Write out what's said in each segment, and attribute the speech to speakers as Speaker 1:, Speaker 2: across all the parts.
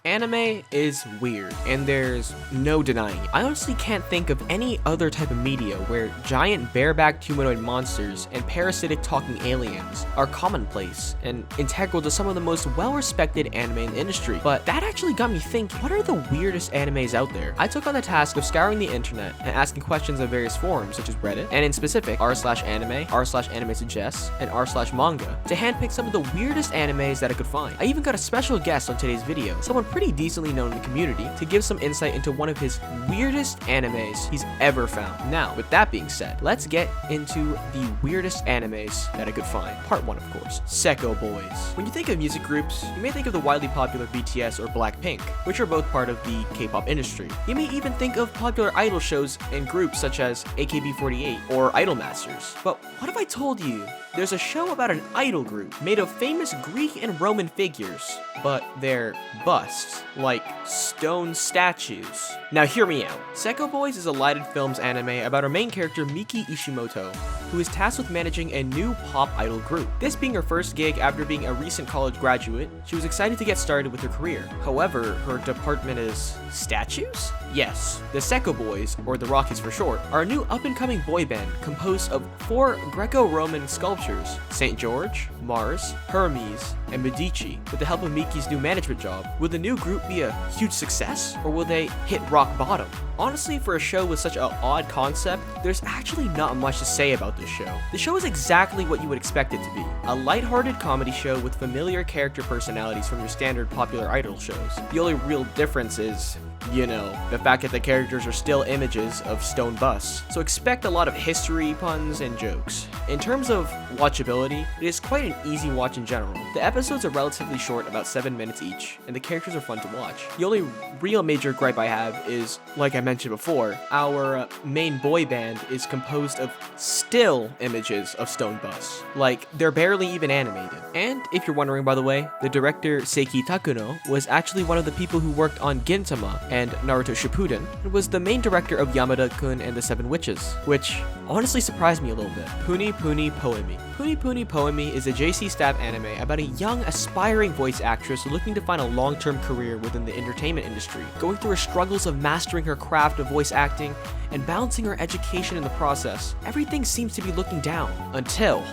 Speaker 1: Anime is weird, and there's no denying it. I honestly can't think of any other type of media where giant barebacked humanoid monsters and parasitic talking aliens are commonplace and integral to some of the most well-respected anime in the industry. But that actually got me thinking, what are the weirdest animes out there? I took on the task of scouring the internet and asking questions on various forums such as Reddit, and in specific r/anime, r/anime suggests, and r/manga to handpick some of the weirdest animes that I could find. I even got a special guest on today's video, someone pretty decently known in the community, to give some insight into one of his weirdest animes he's ever found. Now, with that being said, let's get into the weirdest animes that I could find. Part 1, of course, Seko Boys. When you think of music groups, you may think of the widely popular BTS or Blackpink, which are both part of the K-pop industry. You may even think of popular idol shows and groups such as AKB48 or Idol Masters. But what if I told you there's a show about an idol group made of famous Greek and Roman figures, but they're busts, like stone statues? Now hear me out. Sekko Boys is a Lighted Films anime about our main character Miki Ishimoto, who is tasked with managing a new pop idol group. This being her first gig after being a recent college graduate, she was excited to get started with her career. However, her department is statues? Yes, the Sekko Boys, or the Rockets for short, are a new up-and-coming boy band composed of 4 Greco-Roman sculptures: St. George, Mars, Hermes, and Medici. With the help of Miki's new management job, will the new group be a huge success, or will they hit rock bottom? Honestly, for a show with such an odd concept, there's actually not much to say about this show. The show is exactly what you would expect it to be. A lighthearted comedy show with familiar character personalities from your standard popular idol shows. The only real difference is, you know, the fact that the characters are still images of stone busts. So expect a lot of history, puns, and jokes. In terms of watchability, it is quite an easy watch in general. The episodes are relatively short, about 7 minutes each, and the characters are fun to watch. The only real major gripe I have is, like I mentioned before, our main boy band is composed of still images of stone busts. Like, they're barely even animated. And if you're wondering, by the way, the director Seiki Takuno was actually one of the people who worked on Gintama and Naruto Shippuden, and was the main director of Yamada-kun and the Seven Witches, which honestly surprised me a little bit. Puni Poemi. Puni Poemi is a JC Stab anime about a young, aspiring voice actress looking to find a long-term career within the entertainment industry, going through her struggles of mastering her craft of voice acting and balancing her education in the process. Everything seems to be looking down, until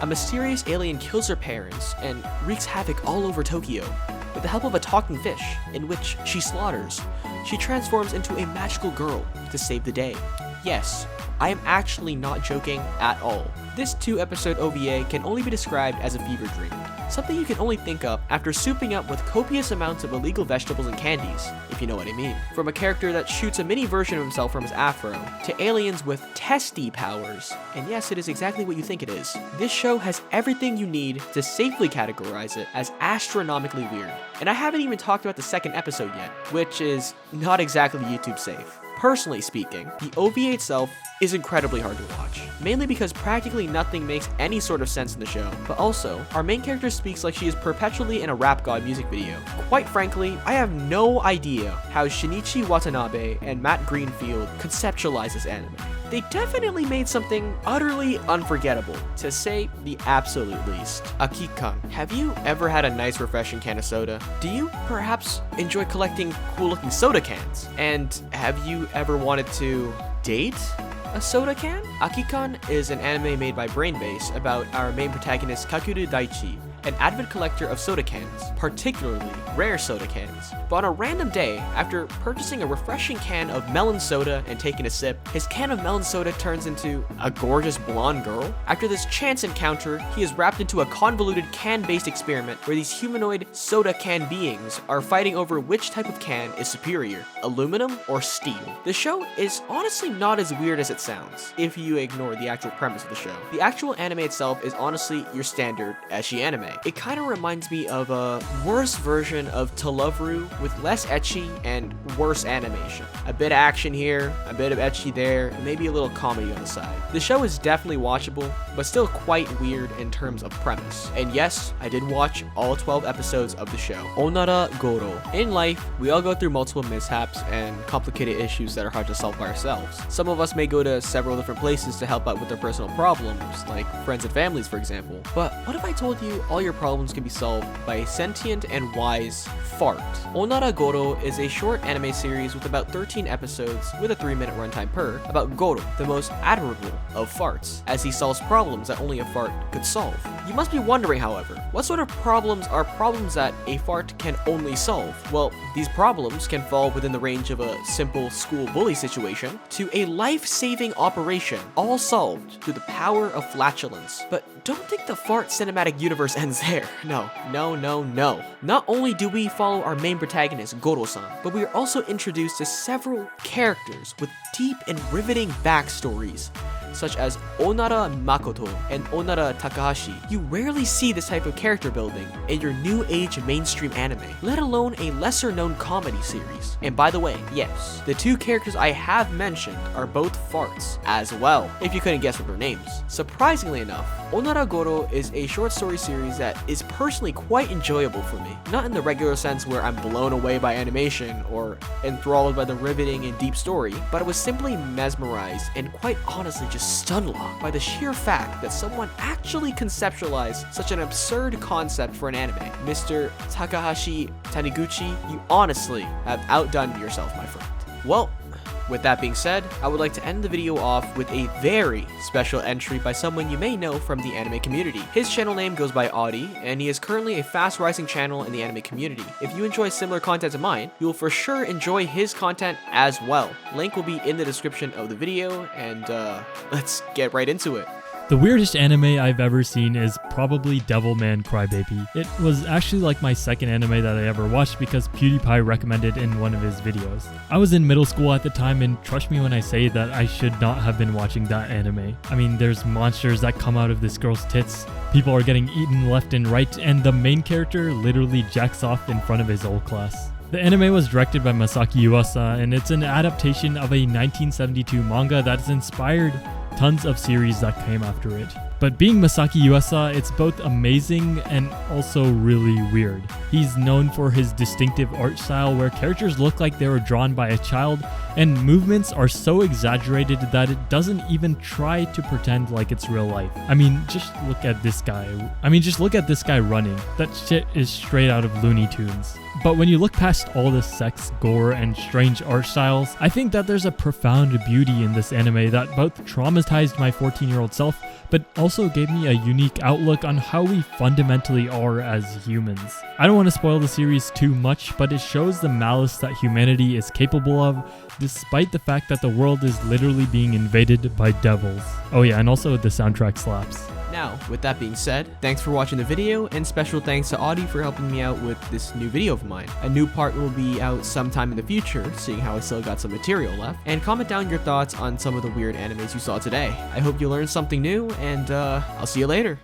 Speaker 1: a mysterious alien kills her parents and wreaks havoc all over Tokyo. With the help of a talking fish, in which she slaughters, she transforms into a magical girl to save the day. Yes, I am actually not joking at all. This 2-episode OVA can only be described as a fever dream, something you can only think of after souping up with copious amounts of illegal vegetables and candies, if you know what I mean. From a character that shoots a mini version of himself from his afro, to aliens with testy powers, and yes, it is exactly what you think it is. This show has everything you need to safely categorize it as astronomically weird. And I haven't even talked about the 2nd episode yet, which is not exactly YouTube safe. Personally speaking, the OVA itself is incredibly hard to watch, mainly because practically nothing makes any sort of sense in the show, but also, our main character speaks like she is perpetually in a Rap God music video. Quite frankly, I have no idea how Shinichi Watanabe and Matt Greenfield conceptualized this anime. They definitely made something utterly unforgettable, to say the absolute least. Akikan. Have you ever had a nice refreshing can of soda? Do you perhaps enjoy collecting cool looking soda cans? And have you ever wanted to date a soda can? Akikan is an anime made by Brainbase about our main protagonist Kakuru Daichi, an avid collector of soda cans, particularly rare soda cans. But on a random day, after purchasing a refreshing can of melon soda and taking a sip, his can of melon soda turns into a gorgeous blonde girl. After this chance encounter, he is wrapped into a convoluted can-based experiment where these humanoid soda can beings are fighting over which type of can is superior, aluminum or steel. The show is honestly not as weird as it sounds, if you ignore the actual premise of the show. The actual anime itself is honestly your standard ecchi anime. It kind of reminds me of a worse version of To Love Ru with less ecchi and worse animation. A bit of action here, a bit of ecchi there, and maybe a little comedy on the side. The show is definitely watchable, but still quite weird in terms of premise. And yes, I did watch all 12 episodes of the show. Onaragoro. In life, we all go through multiple mishaps and complicated issues that are hard to solve by ourselves. Some of us may go to several different places to help out with their personal problems, like friends and families, for example. But what if I told you all all your problems can be solved by a sentient and wise fart. Onaragoro is a short anime series with about 13 episodes with a 3-minute runtime per, about Goro, the most admirable of farts, as he solves problems that only a fart could solve. You must be wondering, however, what sort of problems are problems that a fart can only solve? Well, these problems can fall within the range of a simple school bully situation to a life-saving operation, all solved through the power of flatulence. But don't think the fart cinematic universe ends there. No. Not only do we follow our main protagonist, Goro-san, but we are also introduced to several characters with deep and riveting backstories, such as Onara Makoto and Onara Takahashi. You rarely see this type of character building in your new age mainstream anime, let alone a lesser known comedy series. And by the way, yes, the two characters I have mentioned are both farts as well, if you couldn't guess with their names. Surprisingly enough, Onaragoro is a short story series that is personally quite enjoyable for me. Not in the regular sense where I'm blown away by animation or enthralled by the riveting and deep story, but I was simply mesmerized and quite honestly just stunlocked by the sheer fact that someone actually conceptualized such an absurd concept for an anime. Mr. Takahashi Taniguchi, you honestly have outdone yourself, my friend. Well, with that being said, I would like to end the video off with a very special entry by someone you may know from the anime community. His channel name goes by Audi, and he is currently a fast-rising channel in the anime community. If you enjoy similar content to mine, you will for sure enjoy his content as well. Link will be in the description of the video, and let's get right into it.
Speaker 2: The weirdest anime I've ever seen is probably Devilman Crybaby. It was actually like my second anime that I ever watched because PewDiePie recommended in one of his videos. I was in middle school at the time, and trust me when I say that I should not have been watching that anime. I mean, there's monsters that come out of this girl's tits, people are getting eaten left and right, and the main character literally jacks off in front of his whole class. The anime was directed by Masaki Yuasa, and it's an adaptation of a 1972 manga that's inspired tons of series that came after it. But being Masaki Yuasa, it's both amazing and also really weird. He's known for his distinctive art style where characters look like they were drawn by a child and movements are so exaggerated that it doesn't even try to pretend like it's real life. I mean, just look at this guy. Running. That shit is straight out of Looney Tunes. But when you look past all the sex, gore, and strange art styles, I think that there's a profound beauty in this anime that both traumatized my 14-year-old self, but also gave me a unique outlook on how we fundamentally are as humans. I don't want to spoil the series too much, but it shows the malice that humanity is capable of, despite the fact that the world is literally being invaded by devils. Oh yeah, and also the soundtrack slaps.
Speaker 1: Now, with that being said, thanks for watching the video, and special thanks to Audi for helping me out with this new video of mine. A new part will be out sometime in the future, seeing how I still got some material left. And comment down your thoughts on some of the weird animes you saw today. I hope you learned something new, and I'll see you later.